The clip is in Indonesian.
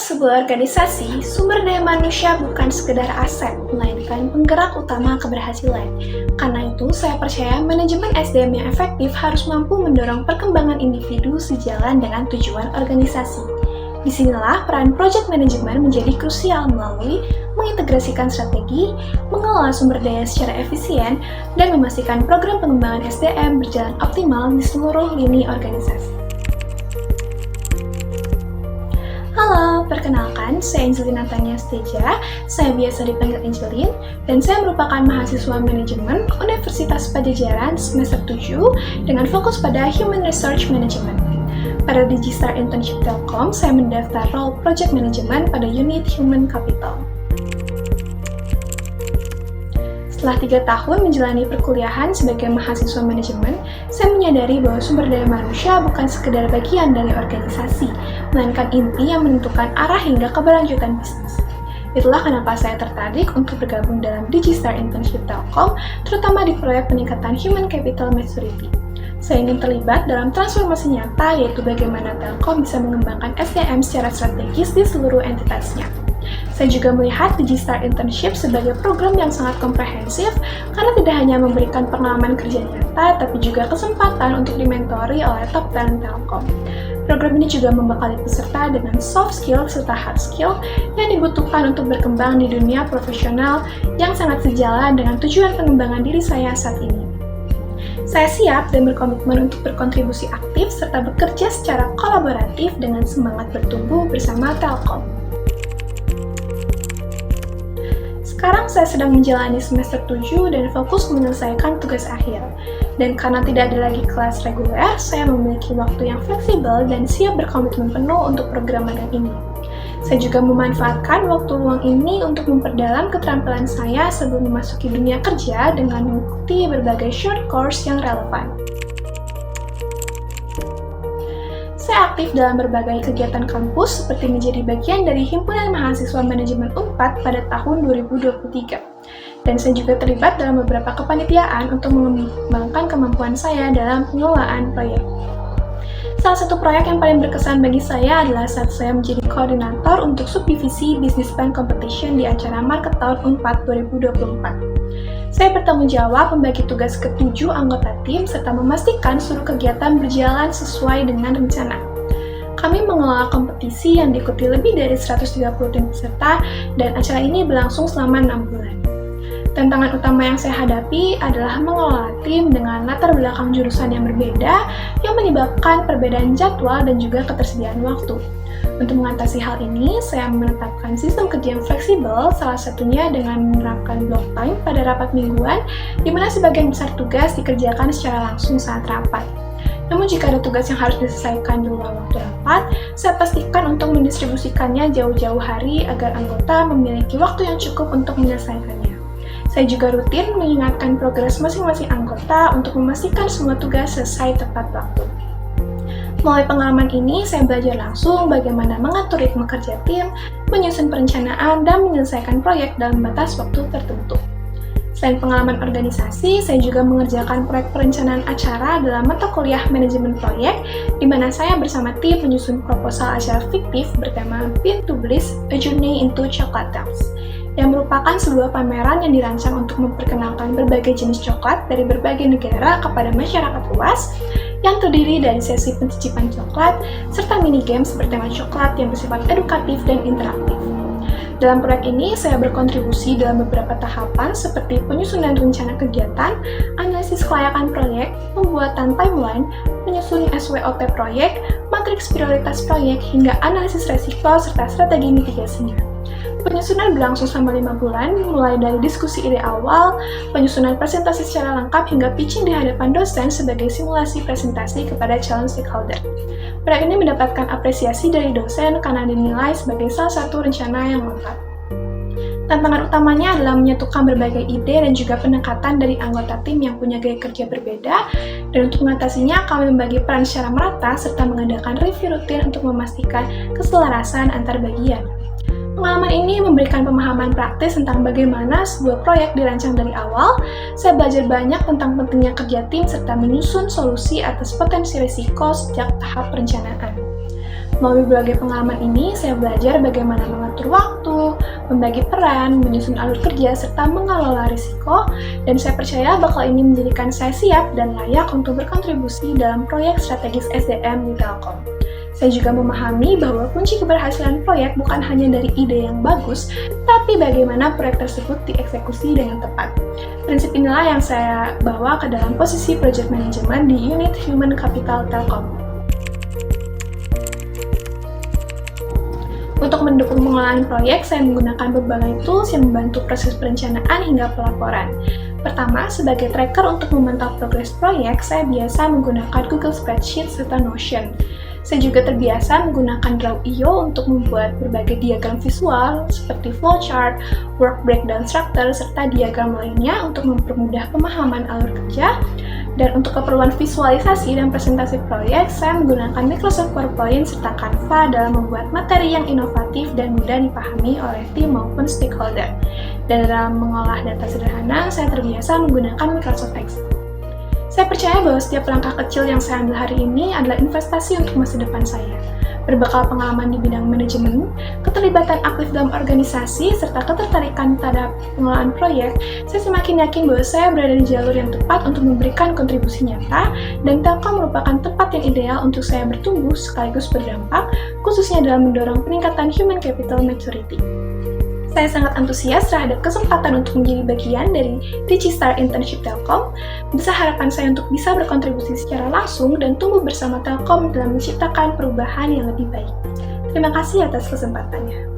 sebuah organisasi, sumber daya manusia bukan sekedar aset, melainkan penggerak utama keberhasilan. Karena itu, saya percaya manajemen SDM yang efektif harus mampu mendorong perkembangan individu sejalan dengan tujuan organisasi. Disinilah peran project management menjadi krusial melalui mengintegrasikan strategi, mengelola sumber daya secara efisien, dan memastikan program pengembangan SDM berjalan optimal di seluruh lini organisasi. Halo, perkenalkan, saya Angelina Tania Steja, saya biasa dipanggil Angelin, dan saya merupakan mahasiswa manajemen Universitas Padjadjaran semester 7 dengan fokus pada Human Resource Management. Pada Digistar Internship Telkom, saya mendaftar role Project Management pada unit Human Capital. Setelah 3 tahun menjalani perkuliahan sebagai mahasiswa manajemen, saya menyadari bahwa sumber daya manusia bukan sekedar bagian dari organisasi, melainkan inti yang menentukan arah hingga keberlanjutan bisnis. Itulah kenapa saya tertarik untuk bergabung dalam Digistar Internship Telkom, terutama di proyek peningkatan Human Capital Maturity. Saya ingin terlibat dalam transformasi nyata, yaitu bagaimana Telkom bisa mengembangkan SDM secara strategis di seluruh entitasnya. Saya juga melihat Digistar Internship sebagai program yang sangat komprehensif karena tidak hanya memberikan pengalaman kerja nyata, tapi juga kesempatan untuk dimentori oleh top talent Telkom. Program ini juga membekali peserta dengan soft skill serta hard skill yang dibutuhkan untuk berkembang di dunia profesional yang sangat sejalan dengan tujuan pengembangan diri saya saat ini. Saya siap dan berkomitmen untuk berkontribusi aktif serta bekerja secara kolaboratif dengan semangat bertumbuh bersama Telkom. Sekarang saya sedang menjalani semester 7 dan fokus menyelesaikan tugas akhir. Dan karena tidak ada lagi kelas reguler, saya memiliki waktu yang fleksibel dan siap berkomitmen penuh untuk program magang ini. Saya juga memanfaatkan waktu luang ini untuk memperdalam keterampilan saya sebelum memasuki dunia kerja dengan mengikuti berbagai short course yang relevan. Saya aktif dalam berbagai kegiatan kampus seperti menjadi bagian dari Himpunan Mahasiswa Manajemen Unpad pada tahun 2023. Dan saya juga terlibat dalam beberapa kepanitiaan untuk mengembangkan kemampuan saya dalam pengelolaan proyek. Salah satu proyek yang paling berkesan bagi saya adalah saat saya menjadi koordinator untuk subdivisi Business Plan Competition di acara Market Tahun Unpad 2024. Saya bertanggung jawab membagi tugas ke 7 anggota tim serta memastikan seluruh kegiatan berjalan sesuai dengan rencana. Kami mengelola kompetisi yang diikuti lebih dari 130 tim peserta dan acara ini berlangsung selama 6 bulan. Tantangan utama yang saya hadapi adalah mengelola tim dengan latar belakang jurusan yang berbeda yang menyebabkan perbedaan jadwal dan juga ketersediaan waktu. Untuk mengatasi hal ini, saya menetapkan sistem kerja yang fleksibel, salah satunya dengan menerapkan block time pada rapat mingguan, di mana sebagian besar tugas dikerjakan secara langsung saat rapat. Namun jika ada tugas yang harus diselesaikan di luar waktu rapat, saya pastikan untuk mendistribusikannya jauh-jauh hari agar anggota memiliki waktu yang cukup untuk menyelesaikannya. Saya juga rutin mengingatkan progres masing-masing anggota untuk memastikan semua tugas selesai tepat waktu. Melalui pengalaman ini, saya belajar langsung bagaimana mengatur ritme kerja tim, menyusun perencanaan, dan menyelesaikan proyek dalam batas waktu tertentu. Selain pengalaman organisasi, saya juga mengerjakan proyek perencanaan acara dalam mata kuliah manajemen proyek, di mana saya bersama tim menyusun proposal acara fiktif bertema Bean to Bliss, A Journey into Chocolate Tales, yang merupakan sebuah pameran yang dirancang untuk memperkenalkan berbagai jenis coklat dari berbagai negara kepada masyarakat luas, yang terdiri dari sesi pencicipan coklat, serta mini games bertema coklat yang bersifat edukatif dan interaktif. Dalam proyek ini, saya berkontribusi dalam beberapa tahapan seperti penyusunan rencana kegiatan, analisis kelayakan proyek, pembuatan timeline, menyusun SWOT proyek, matriks prioritas proyek, hingga analisis resiko serta strategi mitigasinya. Penyusunan berlangsung selama 5 bulan, mulai dari diskusi ide awal, penyusunan presentasi secara lengkap, hingga pitching di hadapan dosen sebagai simulasi presentasi kepada calon stakeholder. Proyek ini mendapatkan apresiasi dari dosen karena dinilai sebagai salah satu rencana yang lengkap. Tantangan utamanya adalah menyatukan berbagai ide dan juga pendekatan dari anggota tim yang punya gaya kerja berbeda, dan untuk mengatasinya kami membagi peran secara merata serta mengadakan review rutin untuk memastikan keselarasan antar bagian. Pengalaman ini memberikan pemahaman praktis tentang bagaimana sebuah proyek dirancang dari awal. Saya belajar banyak tentang pentingnya kerja tim serta menyusun solusi atas potensi risiko sejak tahap perencanaan. Melalui berbagai pengalaman ini, saya belajar bagaimana mengatur waktu, membagi peran, menyusun alur kerja, serta mengelola risiko, dan saya percaya bakal ini menjadikan saya siap dan layak untuk berkontribusi dalam proyek strategis SDM di Telkom. Saya juga memahami bahwa kunci keberhasilan proyek bukan hanya dari ide yang bagus, tapi bagaimana proyek tersebut dieksekusi dengan tepat. Prinsip inilah yang saya bawa ke dalam posisi Project Management di unit Human Capital Telkom. Untuk mendukung pengelolaan proyek, saya menggunakan berbagai tools yang membantu proses perencanaan hingga pelaporan. Pertama, sebagai tracker untuk memantau progres proyek, saya biasa menggunakan Google Spreadsheet serta Notion. Saya juga terbiasa menggunakan Draw.io untuk membuat berbagai diagram visual seperti flowchart, work breakdown structure, serta diagram lainnya untuk mempermudah pemahaman alur kerja. Dan untuk keperluan visualisasi dan presentasi proyek, saya menggunakan Microsoft PowerPoint serta Canva dalam membuat materi yang inovatif dan mudah dipahami oleh tim maupun stakeholder. Dan dalam mengolah data sederhana, saya terbiasa menggunakan Microsoft Excel. Saya percaya bahwa setiap langkah kecil yang saya ambil hari ini adalah investasi untuk masa depan saya. Berbekal pengalaman di bidang manajemen, keterlibatan aktif dalam organisasi, serta ketertarikan terhadap pengelolaan proyek, saya semakin yakin bahwa saya berada di jalur yang tepat untuk memberikan kontribusi nyata, dan Telkom merupakan tempat yang ideal untuk saya bertumbuh sekaligus berdampak, khususnya dalam mendorong peningkatan human capital maturity. Saya sangat antusias terhadap kesempatan untuk menjadi bagian dari DigiStar Internship Telkom. Besar harapan saya untuk bisa berkontribusi secara langsung dan tumbuh bersama Telkom dalam menciptakan perubahan yang lebih baik. Terima kasih atas kesempatannya.